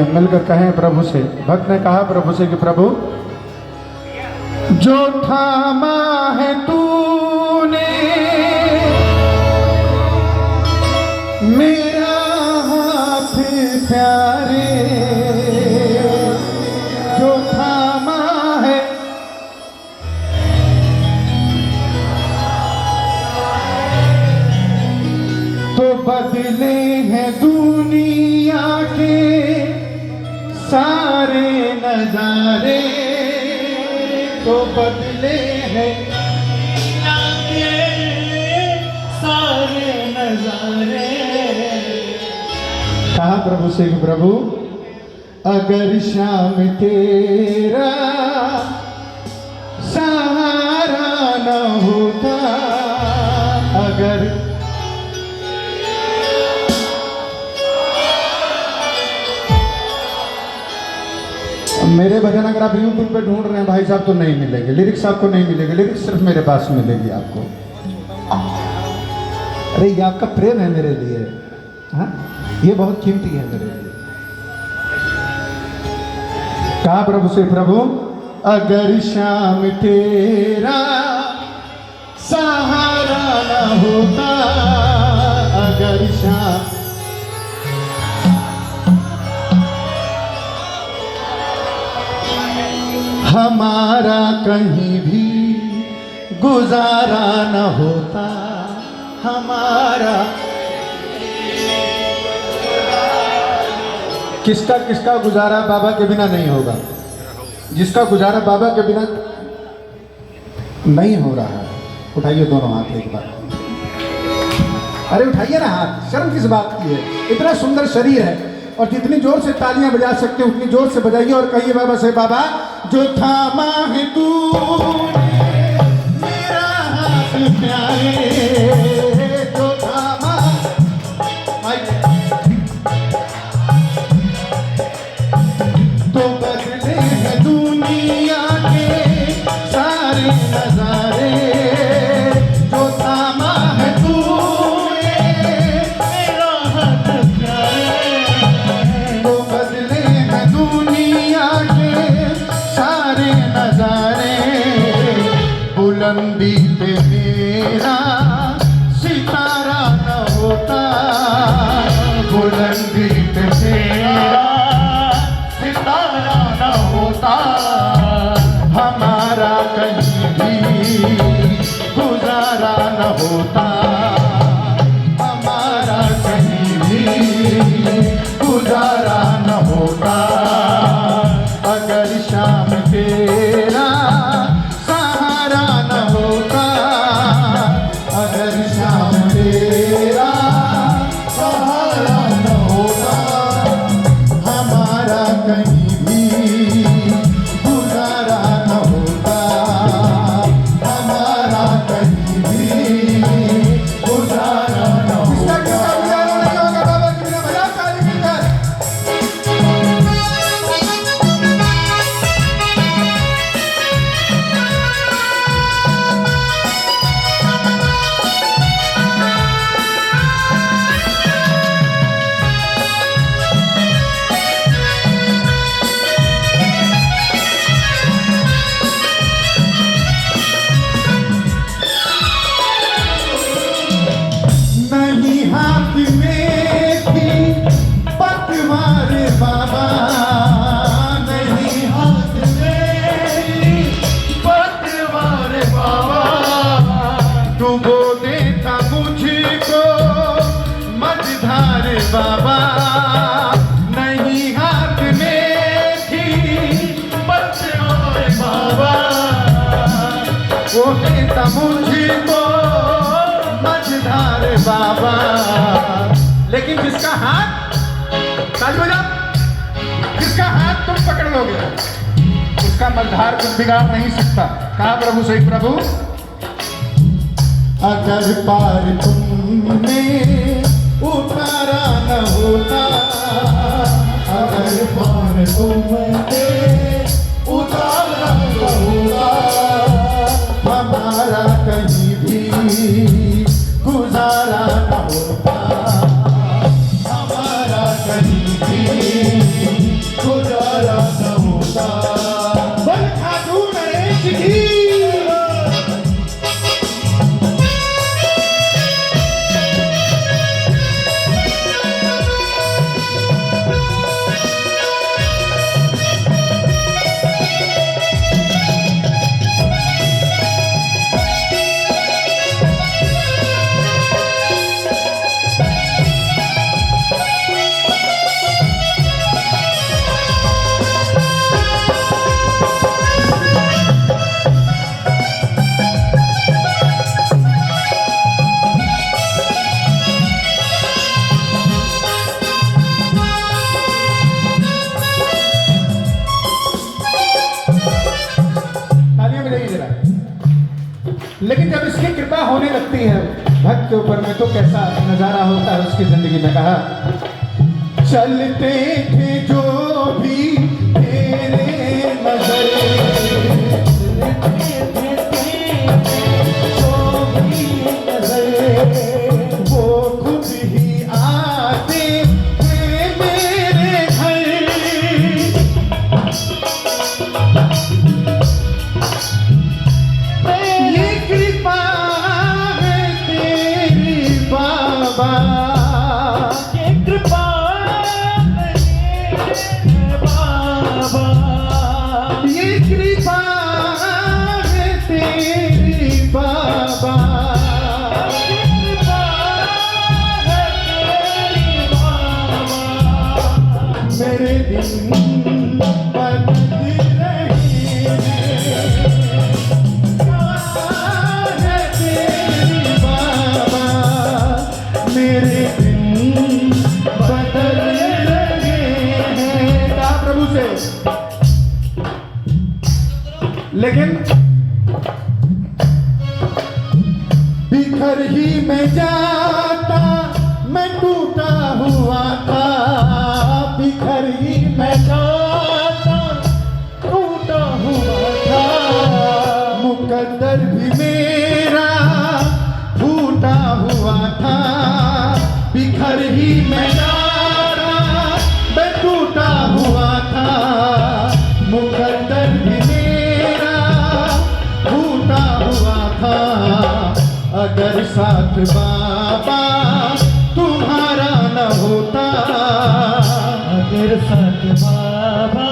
मिलकर कहें प्रभु से। भक्त ने कहा प्रभु से कि प्रभु जो थामा है तूने मेरा हाथ प्यारे, जो थामा है तो बदले हैं दुनिया के सारे नजारे, तो बदले हैं सारे नजारे। कहा प्रभु से कि प्रभु अगर श्याम तेरा सहारा न होता, अगर मेरे भजन अगर आप यूट्यूब पे ढूंढ रहे हैं भाई साहब तो नहीं मिलेंगे, लिरिक्स आपको नहीं मिलेंगे, लिरिक्स सिर्फ मेरे पास मिलेगी आपको। अरे ये आपका प्रेम है मेरे लिए, हाँ ये बहुत कीमती है मेरे लिए। कहा प्रभु से प्रभु अगर श्याम तेरा सहारा न होता, अगर श्याम हमारा कहीं भी गुजारा न होता, हमारा किसका किसका गुजारा बाबा के बिना नहीं होगा, जिसका गुजारा बाबा के बिना नहीं हो रहा है। उठाइए दोनों हाथ एक बार, अरे उठाइए ना हाथ, शर्म किस बात की है, इतना सुंदर शरीर है और जितनी जोर से तालियां बजा सकते हैं उतनी जोर से बजाइए और कहिए बाबा से बाबा जो थामा है तू मेरा हाथ प्यारे, जो थामा तो बदले हैं दुनिया के सारे नजारे, जो थामा है तू मेरा हाथ प्यारे, तो बदले हैं दुनिया के सारे नजारे, बुलंदी पे मेरा सितारा न होता, बुलंदी पे मेरा सितारा न होता, हमारा कहीं भी गुजारा न होता, हमारा कहीं भी गुजारा न होता, अगर श्याम तेरा सहारा न होता, अगर श्याम तेरा सहारा न होता, हमारा कहीं भी गुजारा न होता, हमारा कहीं भी गुजारा न होता। बाबा के बिना बजा ताली मिलकर नहीं हाथ में थी पतवार बाबा, नहीं हाथ में थी पतवार बाबा, डुबो देता मुझको मझधार बाबा, नहीं हाथ में थी पतवार बाबा, वो देता मुझको मझधार बाबा, लेकिन जिसका हाथ ताली बजा, जिसका हाथ तुम पकड़ लोगे उसका मझधार कुछ बिगाड़ नहीं सकता। कहा प्रभु से प्रभु अगर पार तुमने उतारा न होता, अगर पार तुमने उतारा न होता, हमारा कहीं भी गुजारा न होता, हमारा कहीं भी होती है भक्त के ऊपर में तो कैसा नजारा होता है उसकी जिंदगी में। कहा चलते थे जो भी तेरे नजरे, वो खुद ही आते थे मेरे घर। ये कृपा है तेरी बाबा, ये कृपा है बाबा, ये कृपा है तेरी बाबा, मेरे दिन बदल रहे हैं, है तेरी बाबा, मेरे दिन बदल रहे हैं। कहा प्रभु से, लेकिन बिखर ही मैं जाता, मैं टूटा हुआ था, बिखर ही मैं जाता, टूटा हुआ था, मुकद्दर भी मेरा फूटा हुआ था, बिखर ही मैं जाता, मैं टूटा हुआ था, मुकद्दर भी मेरा फूटा हुआ था। अगर साथ बाबा तुम्हारा न होता, अगर साथ बाबा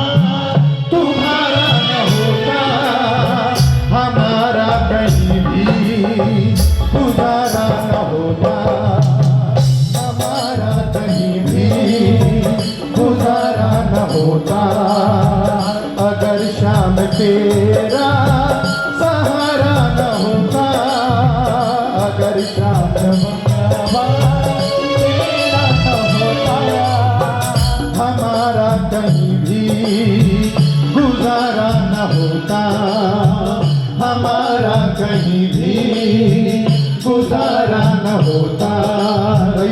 तुम्हारा न होता, हमारा कहीं भी गुजारा न होता, हमारा कहीं भी गुजारा न होता। अगर शाम तेरा सहारा न होता, अगर शाम बाबा तेरा न होता, हमारा कहीं भी गुजारा न होता, हमारा कहीं भी गुजारा न होता। भाई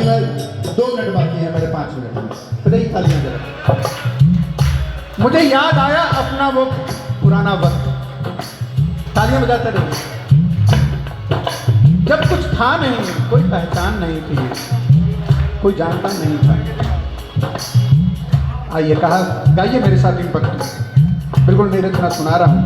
2 मिनट बाकी है मेरे 5 मिनट में, बताइए तालियां जरा। मुझे याद आया अपना वो पुराना वक्त, तालियां बजाते रहे। जब कुछ था नहीं, कोई पहचान नहीं थी, कोई जानता नहीं था। आइए कहा गाइए मेरे साथ इन पंक्ति, बिल्कुल मेरे तरह सुना रहा हूं।